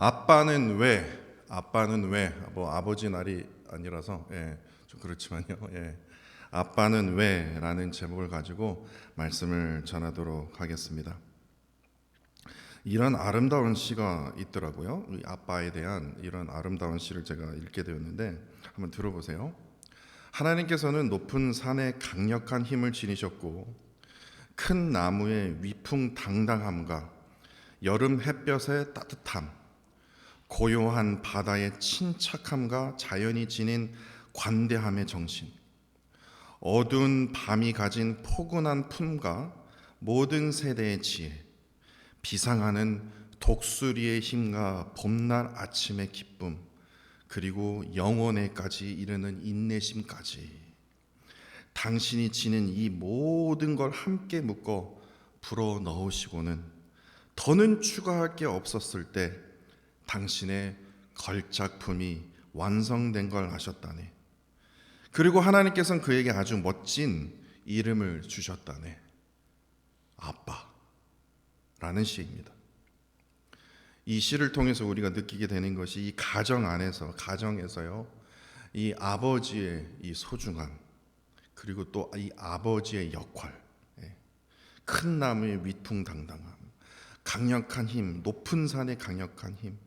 아빠는 왜? 아빠는 왜? 뭐 아버지 날이 아니라서 좀 그렇지만요. 아빠는 왜?라는 제목을 가지고 말씀을 전하도록 하겠습니다. 이런 아름다운 시가 있더라고요. 이 아빠에 대한 이런 아름다운 시를 제가 읽게 되었는데 한번 들어보세요. 하나님께서는 높은 산에 강력한 힘을 지니셨고 큰 나무의 위풍당당함과 여름 햇볕의 따뜻함, 고요한 바다의 침착함과 자연이 지닌 관대함의 정신, 어두운 밤이 가진 포근한 품과 모든 세대의 지혜, 비상하는 독수리의 힘과 봄날 아침의 기쁨, 그리고 영원에까지 이르는 인내심까지 당신이 지닌 이 모든 걸 함께 묶어 불어 넣으시고는 더는 추가할 게 없었을 때 당신의 걸작품이 완성된 걸 아셨다네. 그리고 하나님께서는 그에게 아주 멋진 이름을 주셨다네. 아빠라는 시입니다. 이 시를 통해서 우리가 느끼게 되는 것이 이 가정에서요, 이 아버지의 이 소중함, 그리고 또 이 아버지의 역할, 큰 나무의 위풍당당함, 강력한 힘, 높은 산의 강력한 힘,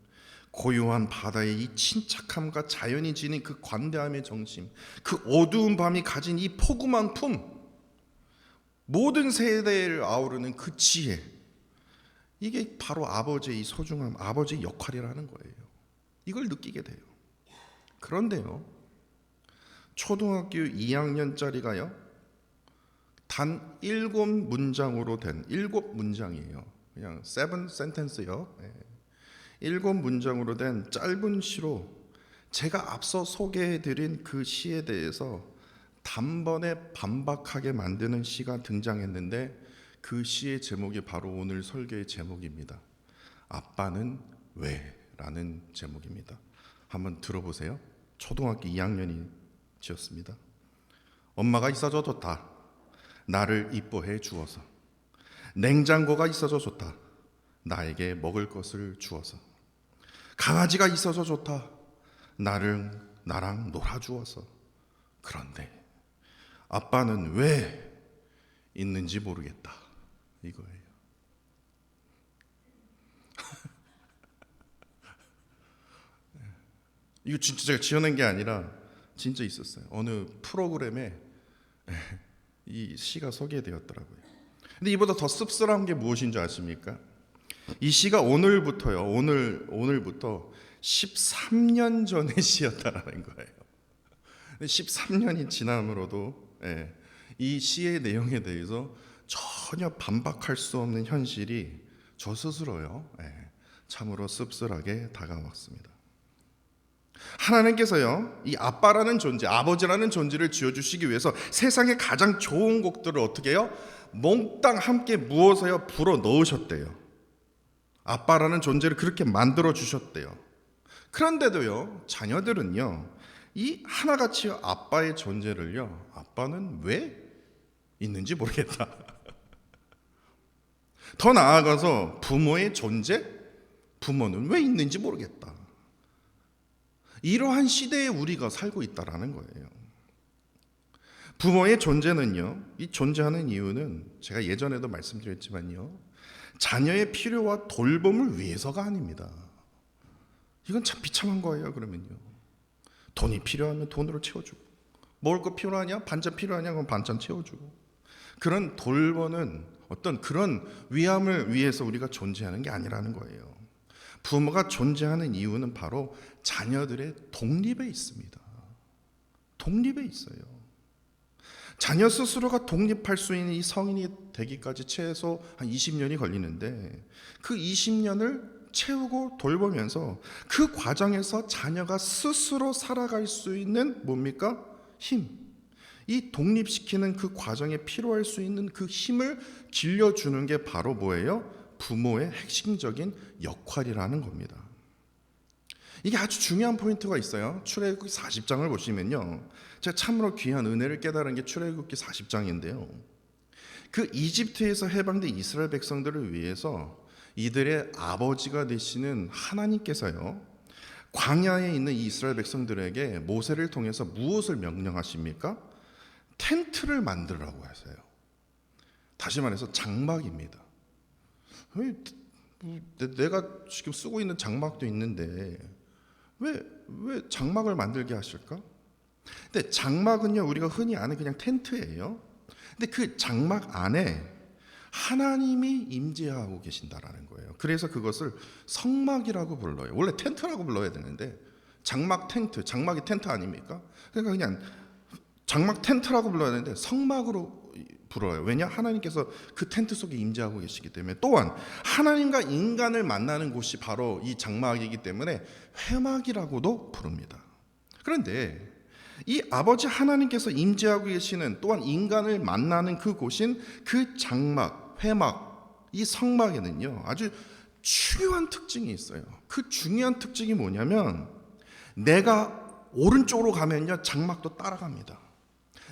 고요한 바다의 이 침착함과 자연이 지닌 그 관대함의 정신, 그 어두운 밤이 가진 이 포근한 품, 모든 세대를 아우르는 그 지혜, 이게 바로 아버지의 이 소중함, 아버지의 역할이라는 거예요. 이걸 느끼게 돼요. 그런데요, 초등학교 2학년짜리가요, 단 7문장으로 된 7문장이에요. 그냥 7 sentence요. 7문장으로 된 짧은 시로 제가 앞서 소개해드린 그 시에 대해서 단번에 반박하게 만드는 시가 등장했는데 그 시의 제목이 바로 오늘 설교의 제목입니다. 아빠는 왜? 라는 제목입니다. 한번 들어보세요. 초등학교 2학년이 지었습니다. 엄마가 있어줘 좋다. 나를 이뻐해 주어서. 냉장고가 있어줘 좋다. 나에게 먹을 것을 주어서. 강아지가 있어서 좋다. 나랑 놀아주어서. 그런데 아빠는 왜 있는지 모르겠다. 이거예요. 이거 진짜 제가 지어낸 게 아니라 진짜 있었어요. 어느 프로그램에 이 시가 소개되었더라고요. 근데 이보다 더 씁쓸한 게 무엇인 줄 아십니까? 이 시가 오늘부터요. 오늘부터 13년 전의 시였다라는 거예요. 13년이 지남으로도 이 시의 내용에 대해서 전혀 반박할 수 없는 현실이 저 스스로요. 참으로 씁쓸하게 다가왔습니다. 하나님께서요, 이 아빠라는 존재, 아버지라는 존재를 지어주시기 위해서 세상의 가장 좋은 곡들을 어떻게 해요? 몽땅 함께 무어서요 불어 넣으셨대요. 아빠라는 존재를 그렇게 만들어 주셨대요. 그런데도요, 자녀들은요, 이 하나같이 아빠의 존재를요, 아빠는 왜 있는지 모르겠다. 더 나아가서 부모의 존재, 부모는 왜 있는지 모르겠다. 이러한 시대에 우리가 살고 있다라는 거예요. 부모의 존재는요, 이 존재하는 이유는 제가 예전에도 말씀드렸지만요, 자녀의 필요와 돌봄을 위해서가 아닙니다. 이건 참 비참한 거예요. 그러면요, 돈이 필요하면 돈으로 채워주고, 먹을 거 필요하냐? 반찬 필요하냐? 그럼 반찬 채워주고. 그런 돌보는 어떤 그런 위함을 위해서 우리가 존재하는 게 아니라는 거예요. 부모가 존재하는 이유는 바로 자녀들의 독립에 있습니다. 독립에 있어요. 자녀 스스로가 독립할 수 있는 이 성인이 되기까지 최소 한 20년이 걸리는데 그 20년을 채우고 돌보면서 그 과정에서 자녀가 스스로 살아갈 수 있는 뭡니까? 힘. 이 독립시키는 그 과정에 필요할 수 있는 그 힘을 길러주는 게 바로 뭐예요? 부모의 핵심적인 역할이라는 겁니다. 이게 아주 중요한 포인트가 있어요. 출애굽기 40장을 보시면요, 제가 참으로 귀한 은혜를 깨달은 게 출애굽기 40장인데요, 그 이집트에서 해방된 이스라엘 백성들을 위해서 이들의 아버지가 되시는 하나님께서요, 광야에 있는 이 이스라엘 백성들에게 모세를 통해서 무엇을 명령하십니까? 텐트를 만들라고 하세요. 다시 말해서 장막입니다. 내가 지금 쓰고 있는 장막도 있는데 왜 장막을 만들게 하실까? 근데 장막은요, 우리가 흔히 아는 그냥 텐트예요. 근데 그 장막 안에 하나님이 임재하고 계신다라는 거예요. 그래서 그것을 성막이라고 불러요. 원래 텐트라고 불러야 되는데 장막 텐트, 장막이 텐트 아닙니까? 그러니까 그냥 장막 텐트라고 불러야 되는데 성막으로 불어요. 왜냐? 하나님께서 그 텐트 속에 임재하고 계시기 때문에. 또한 하나님과 인간을 만나는 곳이 바로 이 장막이기 때문에 회막이라고도 부릅니다. 그런데 이 아버지 하나님께서 임재하고 계시는, 또한 인간을 만나는 그곳인 그 장막, 회막, 이 성막에는요 아주 중요한 특징이 있어요. 그 중요한 특징이 뭐냐면, 내가 오른쪽으로 가면요 장막도 따라갑니다.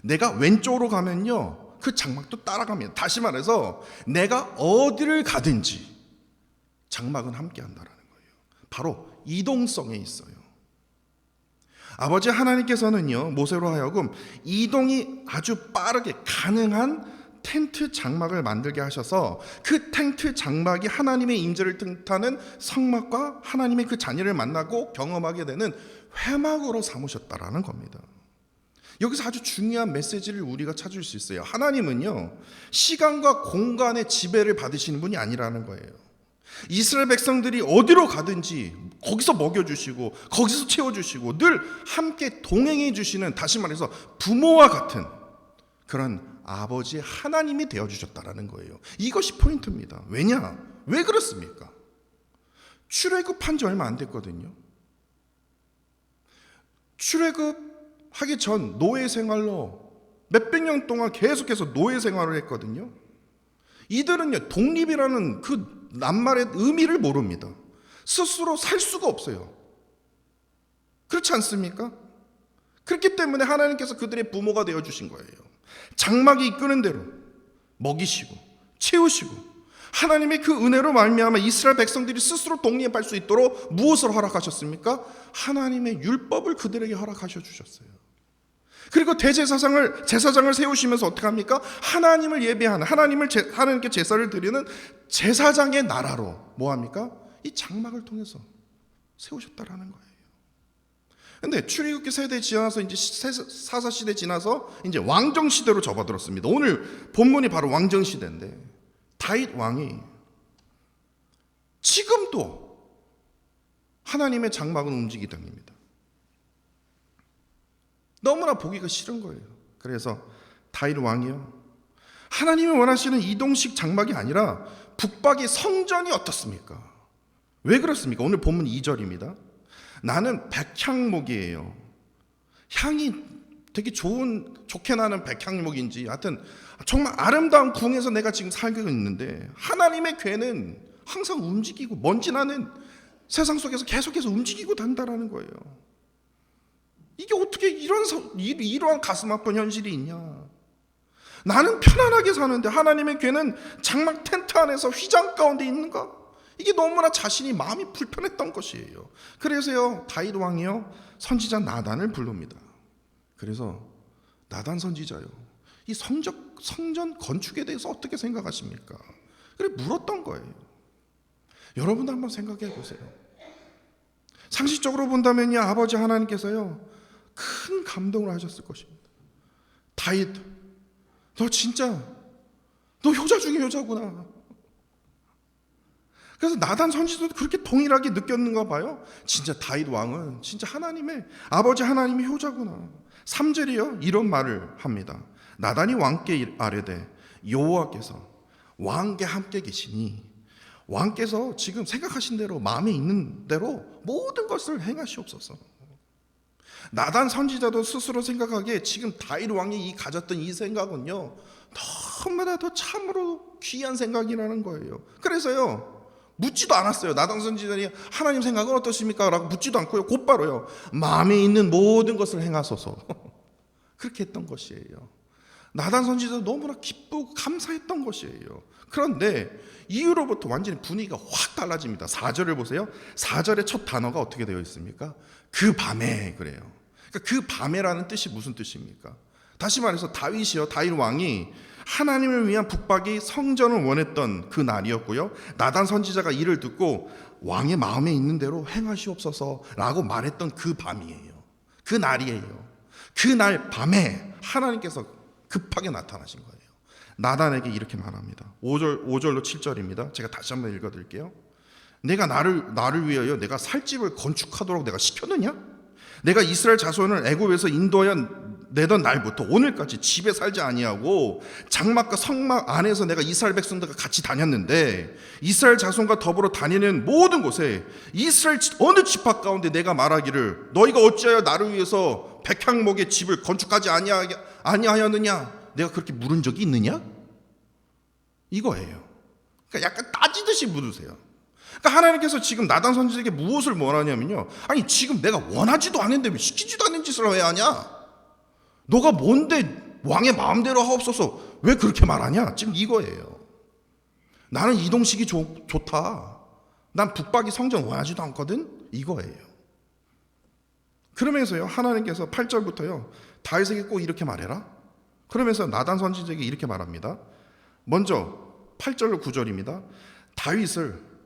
내가 왼쪽으로 가면요 그 장막도 따라갑니다. 다시 말해서 내가 어디를 가든지 장막은 함께 한다라는 거예요. 바로 이동성에 있어요. 아버지 하나님께서는요 모세로 하여금 이동이 아주 빠르게 가능한 텐트 장막을 만들게 하셔서 그 텐트 장막이 하나님의 임재를 뜻하는 성막과 하나님의 그 자녀를 만나고 경험하게 되는 회막으로 삼으셨다라는 겁니다. 여기서 아주 중요한 메시지를 우리가 찾을 수 있어요. 하나님은요 시간과 공간의 지배를 받으시는 분이 아니라는 거예요. 이스라엘 백성들이 어디로 가든지 거기서 먹여주시고 거기서 채워주시고 늘 함께 동행해 주시는, 다시 말해서 부모와 같은 그런 아버지 하나님이 되어주셨다라는 거예요. 이것이 포인트입니다. 왜냐? 왜 그렇습니까? 출애굽한 지 얼마 안 됐거든요. 출애굽하기 전 노예 생활로 몇백 년 동안 계속해서 노예 생활을 했거든요. 이들은요 독립이라는 그 낱말의 의미를 모릅니다. 스스로 살 수가 없어요. 그렇지 않습니까? 그렇기 때문에 하나님께서 그들의 부모가 되어주신 거예요. 장막이 이끄는 대로 먹이시고 채우시고, 하나님의 그 은혜로 말미암아 이스라엘 백성들이 스스로 독립할 수 있도록 무엇을 허락하셨습니까? 하나님의 율법을 그들에게 허락하셔 주셨어요. 그리고 제사장을 세우시면서 어떻게 합니까? 하나님을 예배하는, 하나님께 제사를 드리는 제사장의 나라로 뭐 합니까? 이 장막을 통해서 세우셨다라는 거예요. 근데 출애굽기 세대 지나서 이제 사사 시대 지나서 이제 왕정 시대로 접어들었습니다. 오늘 본문이 바로 왕정 시대인데, 다윗 왕이 지금도 하나님의 장막은 움직이당입니다. 너무나 보기가 싫은 거예요. 그래서 다윗 왕이요, 하나님이 원하시는 이동식 장막이 아니라 북박의 성전이 어떻습니까? 왜 그렇습니까? 오늘 본문 2절입니다. 나는 백향목이에요. 향이 되게 좋게 나는 백향목인지 하여튼 정말 아름다운 궁에서 내가 지금 살고 있는데, 하나님의 궤는 항상 움직이고 먼지 나는 세상 속에서 계속해서 움직이고 단다라는 거예요. 이게 어떻게 이러한 가슴 아픈 현실이 있냐? 나는 편안하게 사는데 하나님의 궤는 장막 텐트 안에서 휘장 가운데 있는가? 이게 너무나 자신이 마음이 불편했던 것이에요. 그래서요 다윗 왕이요 선지자 나단을 부릅니다. 그래서 나단 선지자요, 이 성전 건축에 대해서 어떻게 생각하십니까? 그래 물었던 거예요. 여러분도 한번 생각해 보세요. 상식적으로 본다면요 아버지 하나님께서요 큰 감동을 하셨을 것입니다. 다윗, 너 효자 중에 효자구나. 그래서 나단 선지자도 그렇게 동일하게 느꼈는가 봐요. 진짜 다윗 왕은 진짜 아버지 하나님의 효자구나. 3절이요 이런 말을 합니다. 나단이 왕께 아뢰되 여호와께서 왕께 함께 계시니, 왕께서 지금 생각하신 대로 마음에 있는 대로 모든 것을 행하시옵소서. 나단 선지자도 스스로 생각하기에 지금 다윗 왕이 가졌던 이 생각은요 너무나도 참으로 귀한 생각이라는 거예요. 그래서요 묻지도 않았어요. 나단 선지자니 하나님 생각은 어떠십니까? 라고 묻지도 않고요 곧바로요 마음에 있는 모든 것을 행하소서 그렇게 했던 것이에요. 나단 선지자도 너무나 기쁘고 감사했던 것이에요. 그런데 이후로부터 완전히 분위기가 확 달라집니다. 4절을 보세요. 4절의 첫 단어가 어떻게 되어 있습니까? 그 밤에 그래요. 그러니까 그 밤에라는 뜻이 무슨 뜻입니까? 다시 말해서 다윗 왕이 하나님을 위한 북박이 성전을 원했던 그 날이었고요. 나단 선지자가 이를 듣고 왕의 마음에 있는 대로 행하시옵소서라고 말했던 그 밤이에요. 그 날이에요. 그 날 밤에 하나님께서 급하게 나타나신 거예요. 나단에게 이렇게 말합니다. 5절로 7절입니다. 제가 다시 한번 읽어드릴게요. 내가 나를 위하여 내가 살 집을 건축하도록 내가 시켰느냐? 내가 이스라엘 자손을 애굽에서 인도하여 내던 날부터 오늘까지 집에 살지 아니하고 장막과 성막 안에서 내가 이스라엘 백성들과 같이 다녔는데 이스라엘 자손과 더불어 다니는 모든 곳에 이스라엘 어느 지파 가운데 내가 말하기를 너희가 어찌하여 나를 위해서 백향목의 집을 건축하지 아니하였느냐? 내가 그렇게 물은 적이 있느냐? 이거예요. 그러니까 약간 따지듯이 물으세요. 그러니까 하나님께서 지금 나단 선지자에게 무엇을 원하냐면요, 아니 지금 내가 원하지도 않는데 왜 시키지도 않는 짓을 왜 하냐? 너가 뭔데 왕의 마음대로 하옵소서 왜 그렇게 말하냐? 지금 이거예요. 나는 이동식이 좋다. 난 북박이 성전 원하지도 않거든. 이거예요. 그러면서요 하나님께서 8절부터요 다윗에게 꼭 이렇게 말해라. 그러면서 나단 선지자에게 이렇게 말합니다. 먼저 8절로 9절입니다.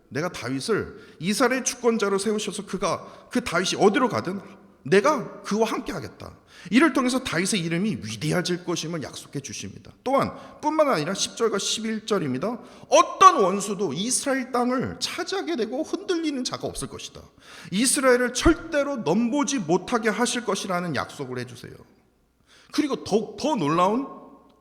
내가 다윗을 이스라엘의 주권자로 세우셔서 그 다윗이 어디로 가든 내가 그와 함께 하겠다. 이를 통해서 다윗의 이름이 위대해질 것임을 약속해 주십니다. 또한 뿐만 아니라 10절과 11절입니다. 어떤 원수도 이스라엘 땅을 차지하게 되고 흔들리는 자가 없을 것이다. 이스라엘을 절대로 넘보지 못하게 하실 것이라는 약속을 해주세요. 그리고 더 놀라운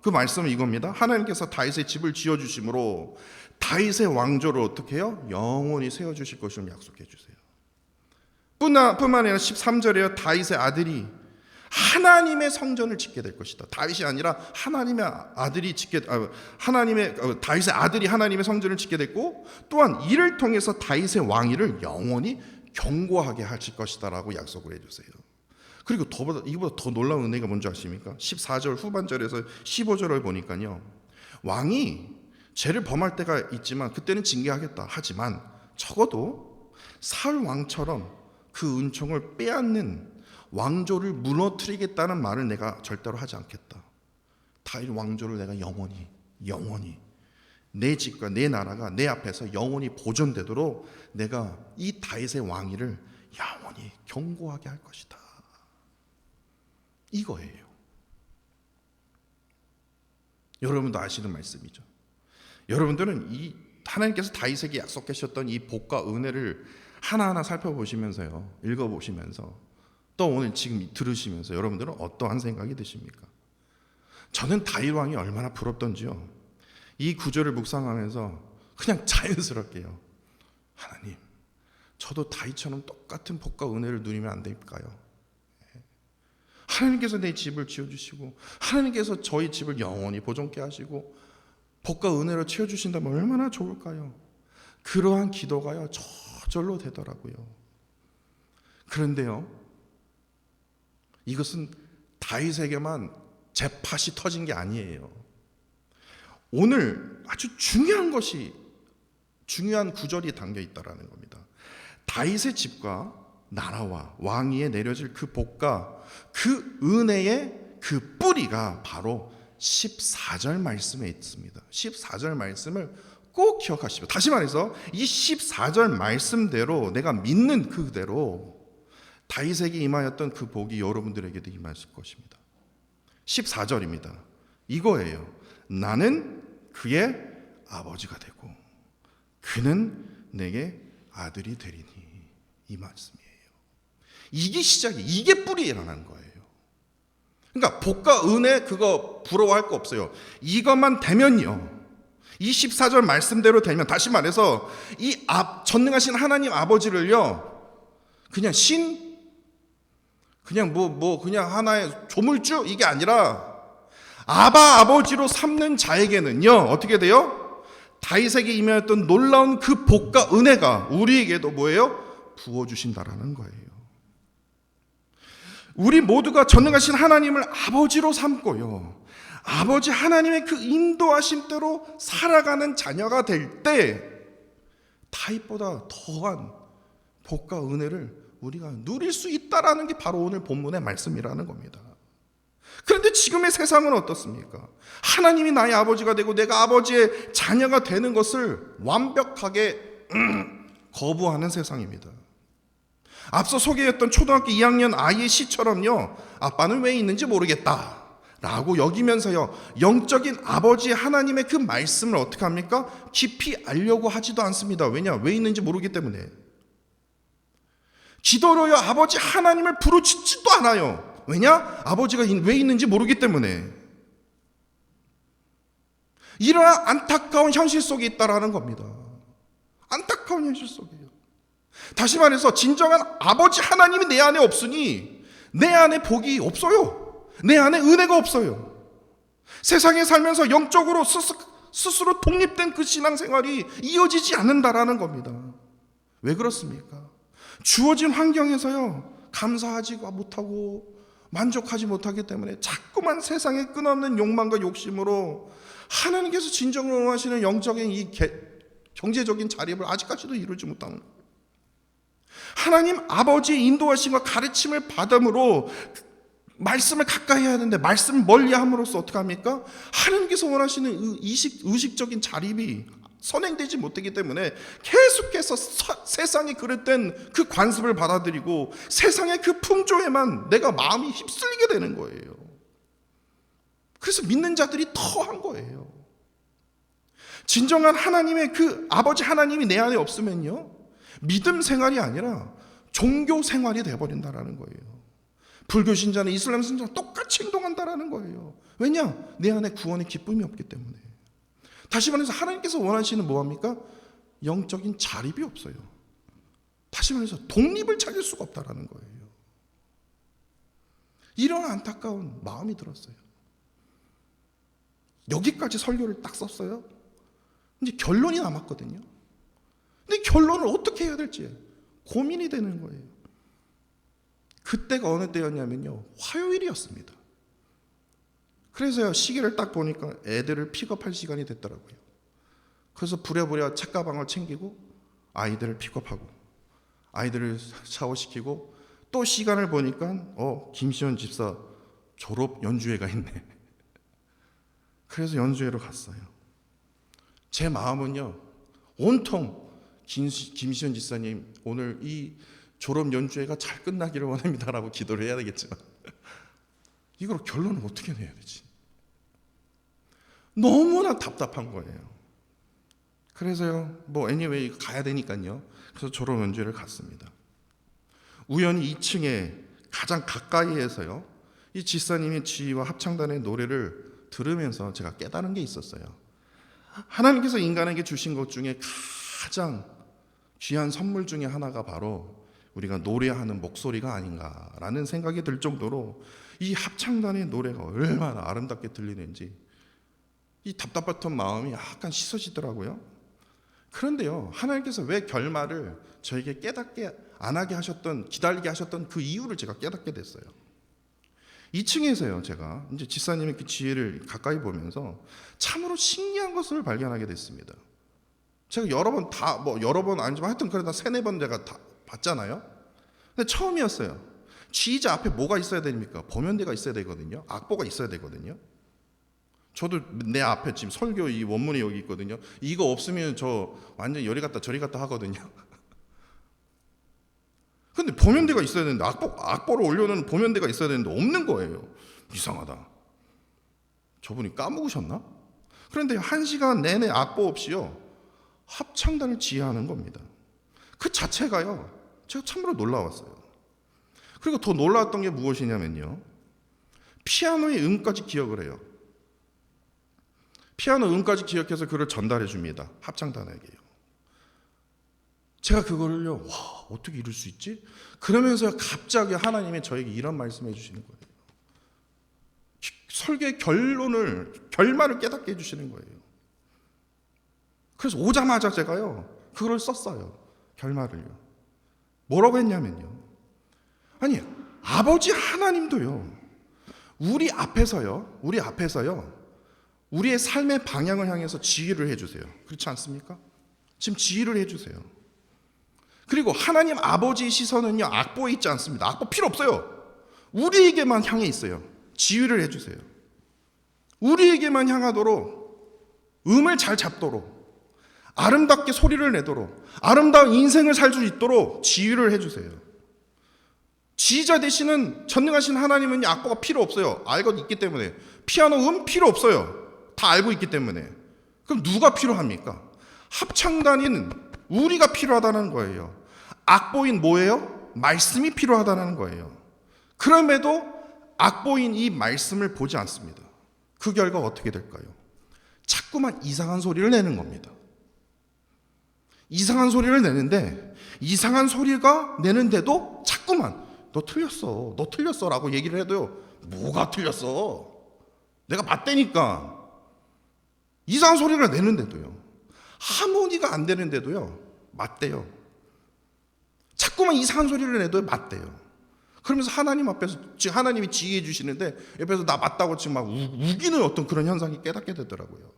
그 말씀은 이겁니다. 하나님께서 다윗의 집을 지어주심으로 다윗의 왕조를 어떻게 해요? 영원히 세워주실 것을 약속해 주세요. 뿐만 아니라 13절에요. 다윗의 아들이 하나님의 성전을 짓게 될 것이다. 다윗이 아니라 다윗의 아들이 하나님의 성전을 짓게 됐고 또한 이를 통해서 다윗의 왕위를 영원히 견고하게 하실 것이다라고 약속을 해주세요. 그리고 이보다 더 놀라운 은혜가 뭔지 아십니까? 14절 후반절에서 15절을 보니까요, 왕이 죄를 범할 때가 있지만 그때는 징계하겠다. 하지만 적어도 사울 왕처럼 그 은총을 빼앗는 왕조를 무너뜨리겠다는 말을 내가 절대로 하지 않겠다. 다윗 왕조를 내가 영원히 내 집과 내 나라가 내 앞에서 영원히 보존되도록 내가 이 다윗의 왕위를 영원히 견고하게 할 것이다. 이거예요. 여러분도 아시는 말씀이죠. 여러분들은 이 하나님께서 다윗에게 약속하셨던 이 복과 은혜를 하나하나 살펴보시면서요, 읽어보시면서 또 오늘 지금 들으시면서 여러분들은 어떠한 생각이 드십니까? 저는 다윗 왕이 얼마나 부럽던지요, 이 구절을 묵상하면서 그냥 자연스럽게요, 하나님 저도 다윗처럼 똑같은 복과 은혜를 누리면 안 될까요? 하나님께서 내 집을 지어주시고 하나님께서 저희 집을 영원히 보존케 하시고 복과 은혜로 채워주신다면 얼마나 좋을까요? 그러한 기도가요 저절로 되더라고요. 그런데요, 이것은 다윗에게만 재팟이 터진 게 아니에요. 오늘 아주 중요한 구절이 담겨 있다라는 겁니다. 다윗의 집과 나라와 왕위에 내려질 그 복과 그 은혜의 그 뿌리가 바로 14절 말씀에 있습니다. 14절 말씀을 꼭 기억하시고, 다시 말해서 이 14절 말씀대로 내가 믿는 그대로 다윗에게 임하였던 그 복이 여러분들에게도 임하실 것입니다. 14절입니다. 이거예요. 나는 그의 아버지가 되고 그는 내게 아들이 되리니. 이 말씀이에요. 이게 이게 뿌리라는 거예요. 그러니까 복과 은혜 그거 부러워할 거 없어요. 이것만 되면요, 이 14절 말씀대로 되면, 다시 말해서 이 전능하신 하나님 아버지를요 그냥 그냥 하나의 조물주 이게 아니라 아버지로 삼는 자에게는요 어떻게 돼요? 다윗에게 임하였던 놀라운 그 복과 은혜가 우리에게도 뭐예요? 부어주신다라는 거예요. 우리 모두가 전능하신 하나님을 아버지로 삼고요, 아버지 하나님의 그 인도하심대로 살아가는 자녀가 될 때 타입보다 더한 복과 은혜를 우리가 누릴 수 있다라는 게 바로 오늘 본문의 말씀이라는 겁니다. 그런데 지금의 세상은 어떻습니까? 하나님이 나의 아버지가 되고 내가 아버지의 자녀가 되는 것을 완벽하게 거부하는 세상입니다. 앞서 소개했던 초등학교 2학년 아이의 시처럼요, 아빠는 왜 있는지 모르겠다 라고 여기면서요, 영적인 아버지 하나님의 그 말씀을 어떻게 합니까? 깊이 알려고 하지도 않습니다. 왜냐? 왜 있는지 모르기 때문에. 기도로요, 아버지 하나님을 부르짖지도 않아요. 왜냐? 아버지가 왜 있는지 모르기 때문에. 이러한 안타까운 현실 속에 있다라는 겁니다. 안타까운 현실 속이에요. 다시 말해서 진정한 아버지 하나님이 내 안에 없으니 내 안에 복이 없어요. 내 안에 은혜가 없어요. 세상에 살면서 영적으로 스스로 독립된 그 신앙생활이 이어지지 않는다라는 겁니다. 왜 그렇습니까? 주어진 환경에서요, 감사하지 못하고 만족하지 못하기 때문에 자꾸만 세상의 끝없는 욕망과 욕심으로 하나님께서 진정으로 원하시는 영적인 이 경제적인 자립을 아직까지도 이루지 못하는 거예요. 하나님 아버지의 인도하심과 가르침을 받음으로 말씀을 가까이 해야 하는데 말씀을 멀리 함으로써 어떻게 합니까? 하나님께서 원하시는 의식적인 자립이 선행되지 못하기 때문에 계속해서 세상에 그릇된 그 관습을 받아들이고 세상의 그 풍조에만 내가 마음이 휩쓸리게 되는 거예요. 그래서 믿는 자들이 더한 거예요. 진정한 하나님의 그 아버지 하나님이 내 안에 없으면요, 믿음 생활이 아니라 종교 생활이 되어버린다라는 거예요. 불교 신자는 이슬람 신자는 똑같이 행동한다라는 거예요. 왜냐? 내 안에 구원의 기쁨이 없기 때문에. 다시 말해서 하나님께서 원하시는 뭐합니까? 영적인 자립이 없어요. 다시 말해서 독립을 찾을 수가 없다라는 거예요. 이런 안타까운 마음이 들었어요. 여기까지 설교를 딱 썼어요. 이제 결론이 남았거든요. 근데 결론을 어떻게 해야 될지 고민이 되는 거예요. 그때가 어느 때였냐면요, 화요일이었습니다. 그래서요, 시계를 딱 보니까 애들을 픽업할 시간이 됐더라고요. 그래서 부랴부랴 책가방을 챙기고 아이들을 픽업하고 아이들을 샤워시키고 또 시간을 보니까 김시현 집사 졸업 연주회가 있네. 그래서 연주회로 갔어요. 제 마음은요, 온통 김시현 집사님 오늘 이 졸업 연주회가 잘 끝나기를 원합니다라고 기도를 해야 되겠지만 이걸 결론을 어떻게 내야 되지? 너무나 답답한 거예요. 그래서요, anyway 가야 되니까요. 그래서 졸업 연주회를 갔습니다. 우연히 2층에 가장 가까이에서요, 이 집사님의 지휘와 합창단의 노래를 들으면서 제가 깨달은 게 있었어요. 하나님께서 인간에게 주신 것 중에 가장 귀한 선물 중에 하나가 바로 우리가 노래하는 목소리가 아닌가라는 생각이 들 정도로 이 합창단의 노래가 얼마나 아름답게 들리는지 이 답답했던 마음이 약간 씻어지더라고요. 그런데요, 하나님께서 왜 결말을 저에게 깨닫게 안 하게 하셨던, 기다리게 하셨던 그 이유를 제가 깨닫게 됐어요. 2층에서요, 제가 이제 집사님의 그 지혜를 가까이 보면서 참으로 신기한 것을 발견하게 됐습니다. 제가 여러 번 아니지만 하여튼 그래도 3-4번 제가 다 봤잖아요. 근데 처음이었어요. 지휘자 앞에 뭐가 있어야 됩니까? 보면대가 있어야 되거든요. 악보가 있어야 되거든요. 저도 내 앞에 지금 설교 이 원문이 여기 있거든요. 이거 없으면 저 완전 여리 갔다 저리 갔다 하거든요. 근데 보면대가 있어야 되는데 악보를 올려놓은 보면대가 있어야 되는데 없는 거예요. 이상하다. 저분이 까먹으셨나? 그런데 1시간 내내 악보 없이요, 합창단을 지휘하는 겁니다. 그 자체가요, 제가 참으로 놀라웠어요. 그리고 더 놀라웠던 게 무엇이냐면요, 피아노의 음까지 기억을 해요. 피아노 음까지 기억해서 그걸 전달해 줍니다. 합창단에게요. 제가 그거를요, 와, 어떻게 이룰 수 있지? 그러면서 갑자기 하나님이 저에게 이런 말씀해 주시는 거예요. 설교의 결말을 깨닫게 해 주시는 거예요. 그래서 오자마자 제가요, 그걸 썼어요. 결말을요. 뭐라고 했냐면요, 아니, 아버지 하나님도요, 우리 앞에서요, 우리의 삶의 방향을 향해서 지휘를 해주세요. 그렇지 않습니까? 지금 지휘를 해주세요. 그리고 하나님 아버지의 시선은요, 악보에 있지 않습니다. 악보 필요 없어요. 우리에게만 향해 있어요. 지휘를 해주세요. 우리에게만 향하도록, 음을 잘 잡도록, 아름답게 소리를 내도록, 아름다운 인생을 살 수 있도록 지휘를 해주세요. 지휘자 되시는 전능하신 하나님은 악보가 필요 없어요. 알고 있기 때문에. 피아노 음 필요 없어요. 다 알고 있기 때문에. 그럼 누가 필요합니까? 합창단인 우리가 필요하다는 거예요. 악보인 뭐예요? 말씀이 필요하다는 거예요. 그럼에도 악보인 이 말씀을 보지 않습니다. 그 결과 어떻게 될까요? 자꾸만 이상한 소리를 내는 겁니다. 이상한 소리를 내는데, 이상한 소리가 내는데도 자꾸만 너 틀렸어 라고 얘기를 해도요, 뭐가 틀렸어? 내가 맞다니까. 이상한 소리를 내는데도요, 하모니가 안 되는데도요, 맞대요. 자꾸만 이상한 소리를 내도 맞대요. 그러면서 하나님 앞에서 지금 하나님이 지휘해 주시는데 옆에서 나 맞다고 지금 막 우기는 어떤 그런 현상이 깨닫게 되더라고요.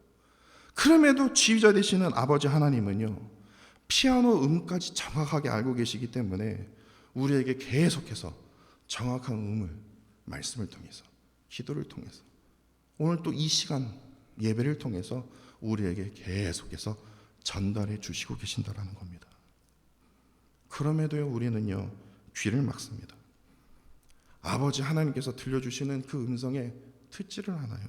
그럼에도 지휘자 되시는 아버지 하나님은요, 피아노 음까지 정확하게 알고 계시기 때문에 우리에게 계속해서 정확한 음을 말씀을 통해서, 기도를 통해서, 오늘 또 이 시간 예배를 통해서 우리에게 계속해서 전달해 주시고 계신다라는 겁니다. 그럼에도요, 우리는요, 귀를 막습니다. 아버지 하나님께서 들려주시는 그 음성에 듣지를 않아요.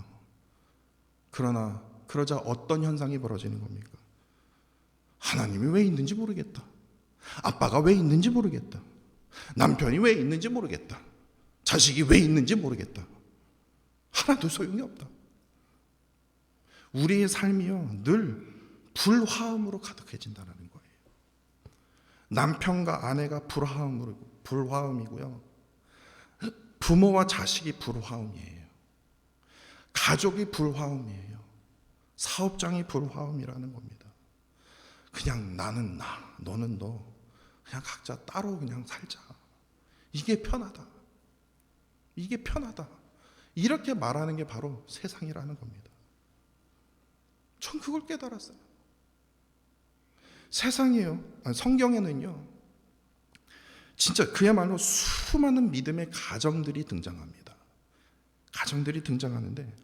그러자 어떤 현상이 벌어지는 겁니까? 하나님이 왜 있는지 모르겠다. 아빠가 왜 있는지 모르겠다. 남편이 왜 있는지 모르겠다. 자식이 왜 있는지 모르겠다. 하나도 소용이 없다. 우리의 삶이요, 늘 불화음으로 가득해진다는 거예요. 남편과 아내가 불화음이고요. 부모와 자식이 불화음이에요. 가족이 불화음이에요. 사업장이 불화음이라는 겁니다. 그냥 나는 나, 너는 너, 그냥 각자 따로 그냥 살자. 이게 편하다. 이게 편하다. 이렇게 말하는 게 바로 세상이라는 겁니다. 전 그걸 깨달았어요. 세상이요, 성경에는요, 진짜 그야말로 수많은 믿음의 가정들이 등장합니다. 가정들이 등장하는데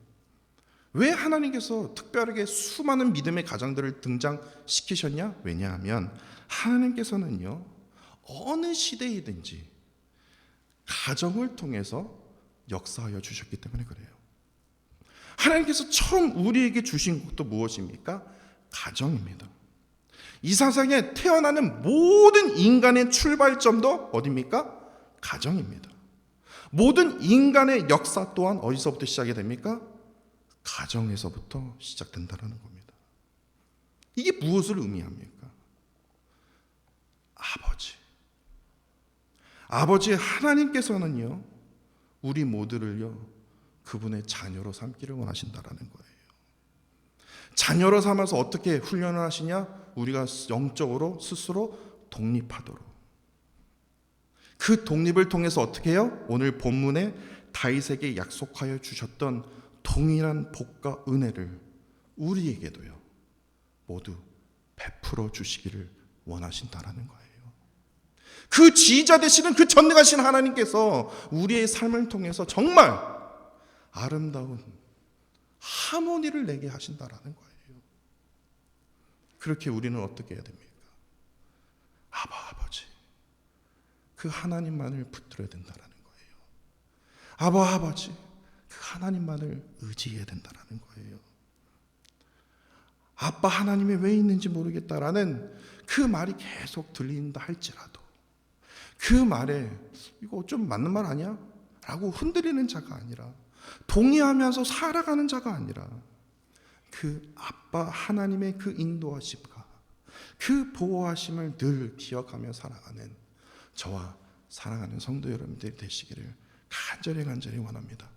왜 하나님께서 특별하게 수많은 믿음의 가정들을 등장시키셨냐? 왜냐하면 하나님께서는요, 어느 시대이든지 가정을 통해서 역사하여 주셨기 때문에 그래요. 하나님께서 처음 우리에게 주신 것도 무엇입니까? 가정입니다. 이 세상에 태어나는 모든 인간의 출발점도 어디입니까? 가정입니다. 모든 인간의 역사 또한 어디서부터 시작이 됩니까? 가정에서부터 시작된다는 겁니다. 이게 무엇을 의미합니까? 아버지 하나님께서는요, 우리 모두를요, 그분의 자녀로 삼기를 원하신다라는 거예요. 자녀로 삼아서 어떻게 훈련을 하시냐? 우리가 영적으로 스스로 독립하도록. 그 독립을 통해서 어떻게 해요? 오늘 본문에 다윗에게 약속하여 주셨던 동일한 복과 은혜를 우리에게도요, 모두 베풀어 주시기를 원하신다라는 거예요. 그 지휘자 되시는 그 전능하신 하나님께서 우리의 삶을 통해서 정말 아름다운 하모니를 내게 하신다라는 거예요. 그렇게 우리는 어떻게 해야 됩니까? 아버지, 그 하나님만을 붙들어야 된다라는 거예요. 아버지, 그 하나님만을 의지해야 된다라는 거예요. 아빠 하나님이 왜 있는지 모르겠다라는 그 말이 계속 들린다 할지라도 그 말에 이거 좀 맞는 말 아니야? 라고 흔들리는 자가 아니라, 동의하면서 살아가는 자가 아니라, 그 아빠 하나님의 그 인도하심과 그 보호하심을 늘 기억하며 살아가는 저와 사랑하는 성도 여러분들이 되시기를 간절히 원합니다.